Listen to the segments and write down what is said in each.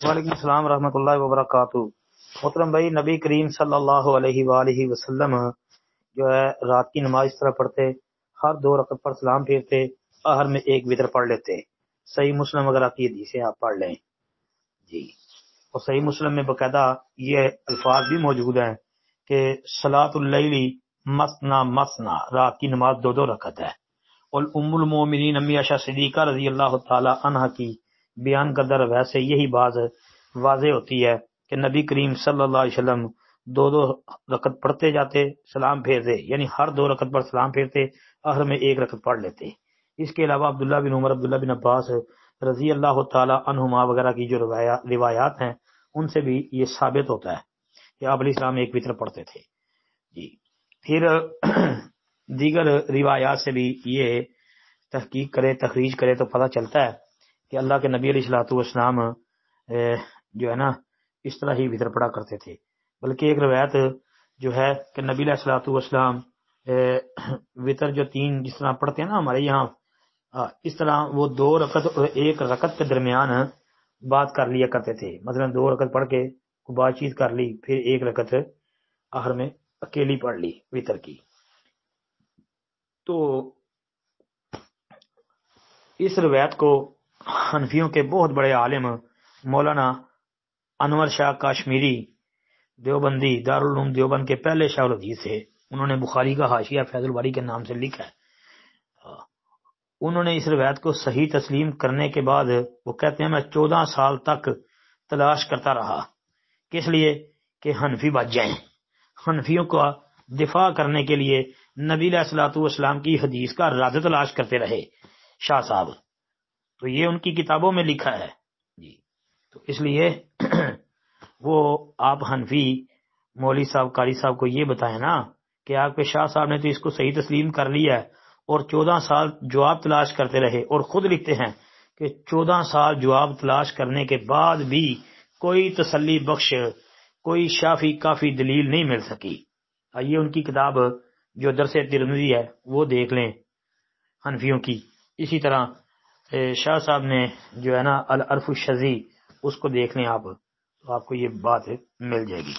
وعلیکم السلام ورحمۃ اللہ وبرکاتہ۔ محترم بھائی، نبی کریم صلی اللہ علیہ وآلہ وسلم جو ہے رات کی نماز اس طرح پڑھتے، ہر 2 رکعت پر سلام پھیرتے، آخر میں ایک وتر پڑھ لیتے۔ صحیح مسلم وغیرہ کی حدیثیں آپ پڑھ لیں جی، اور صحیح مسلم میں باقاعدہ یہ الفاظ بھی موجود ہیں کہ صلاۃ اللیل مثنا مثنا، رات کی نماز 2 رکعت ہے۔ اور ام المومنین امی عائشہ صدیقہ رضی اللہ تعالی عنہ کی بیان کردہ روایت سے یہی بات واضح ہوتی ہے کہ نبی کریم صلی اللہ علیہ وسلم 2 رکعت پڑھتے جاتے، سلام پھیرتے، یعنی ہر 2 رکعت پر سلام پھیرتے، آخر میں ایک رکعت پڑھ لیتے۔ اس کے علاوہ عبداللہ بن عمر، عبداللہ بن عباس رضی اللہ تعالی عنہما وغیرہ کی جو روایات ہیں، ان سے بھی یہ ثابت ہوتا ہے کہ آپ علیہ السلام ایک وتر پڑھتے تھے جی۔ پھر دیگر روایات سے بھی یہ تحقیق کرے، تخریج کرے تو پتہ چلتا ہے کہ اللہ کے نبی علیہ الصلوۃ والسلام جو ہے نا اس طرح ہی وتر پڑھا کرتے تھے۔ بلکہ ایک روایت جو ہے کہ نبی علیہ الصلوۃ والسلام وتر جو 3 جس طرح پڑھتے ہیں نا ہمارے یہاں، اس طرح وہ 2 رکعت اور 1 رکعت کے درمیان بات کر لیا کرتے تھے۔ مثلا 2 رکعت پڑھ کے بات چیت کر لی، پھر 1 رکعت آخر میں اکیلی پڑھ لی وتر کی۔ تو اس روایت کو حنفیوں کے بہت بڑے عالم مولانا انور شاہ کاشمیری دیوبندی، دارالعلوم دیوبند کے پہلے شاہ الحدیث تھے، انہوں نے بخاری کا حاشیہ فیض الباری کے نام سے لکھا ہے۔ انہوں نے اس روایت کو صحیح تسلیم کرنے کے بعد وہ کہتے ہیں میں 14 سال تک تلاش کرتا رہا، کس لیے کہ حنفی بچ جائیں، حنفیوں کا دفاع کرنے کے لیے نبی علیہ الصلوۃ والسلام کی حدیث کا رد تلاش کرتے رہے شاہ صاحب۔ تو یہ ان کی کتابوں میں لکھا ہے جی۔ تو اس لیے وہ آپ حنفی مولوی صاحب، قاری صاحب کو یہ بتائیں نا کہ آپ کے شاہ صاحب نے تو اس کو صحیح تسلیم کر لیا ہے اور 14 سال جواب تلاش کرتے رہے، اور خود لکھتے ہیں کہ 14 سال جواب تلاش کرنے کے بعد بھی کوئی تسلی بخش، کوئی شافی کافی دلیل نہیں مل سکی۔ آئیے ان کی کتاب جو درس ترمذی ہے وہ دیکھ لیں حنفیوں کی۔ اسی طرح شاہ صاحب نے جو ہے نا العرف الشذی، اس کو دیکھ لیں آپ، تو آپ کو یہ بات مل جائے گی۔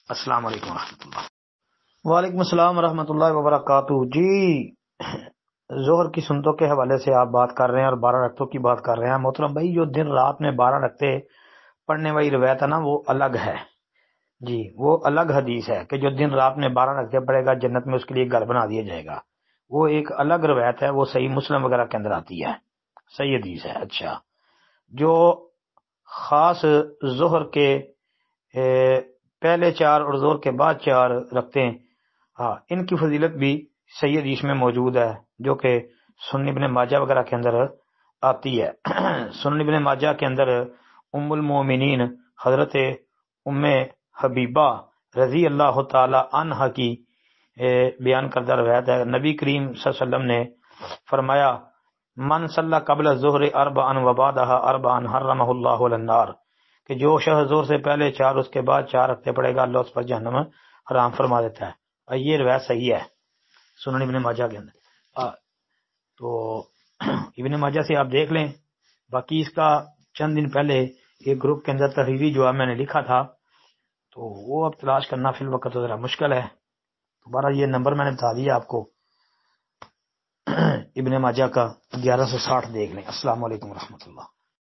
السلام علیکم ورحمۃ اللہ۔ وعلیکم السلام ورحمۃ اللہ وبرکاتہ جی۔ ظہر کی سنتوں کے حوالے سے آپ بات کر رہے ہیں اور 12 رکعتوں کی بات کر رہے ہیں۔ محترم بھائی، جو دن رات میں 12 رکعتیں پڑھنے والی روایت ہے نا وہ الگ ہے جی، وہ الگ حدیث ہے کہ جو دن رات میں 12 رکعتیں پڑھے گا جنت میں اس کے لیے گھر بنا دیا جائے گا، وہ ایک الگ روایت ہے، وہ صحیح مسلم وغیرہ کے اندر آتی ہے، صحیح حدیث ہے۔ اچھا، جو خاص ظہر کے پہلے 4 اور ظہر کے بعد 4 رکعتیں، ان کی فضیلت بھی صحیح حدیث میں موجود ہے، جو کہ سنن ابن ماجہ وغیرہ کے اندر آتی ہے۔ سنن ابن ماجہ کے اندر ام المومنین حضرت ام حبیبہ رضی اللہ تعالی عنہ کی بیان کردہ روایت ہے۔ نبی کریم صلی اللہ علیہ وسلم نے فرمایا من صلی قبل الظہر 4 وبعدها 4 حرمہ اللہ علی النار، کہ جو شخص ظہر سے پہلے 4 اس کے بعد 4 رکھتے پڑے گا، اللہ اس پر جہنم حرام فرما دیتا ہے۔ یہ روایت صحیح ہے سنن ابن ماجہ کے اندر۔ تو ابن ماجہ سے آپ دیکھ لیں۔ باقی اس کا چند دن پہلے ایک گروپ کے اندر تحریری جواب میں نے لکھا تھا، تو وہ اب تلاش کرنا فی الوقت ذرا مشکل ہے۔ دوبارہ یہ نمبر میں نے بتا دیا آپ کو، ابن ماجہ کا 1160 دیکھ لیں۔ السلام علیکم ورحمۃ اللہ۔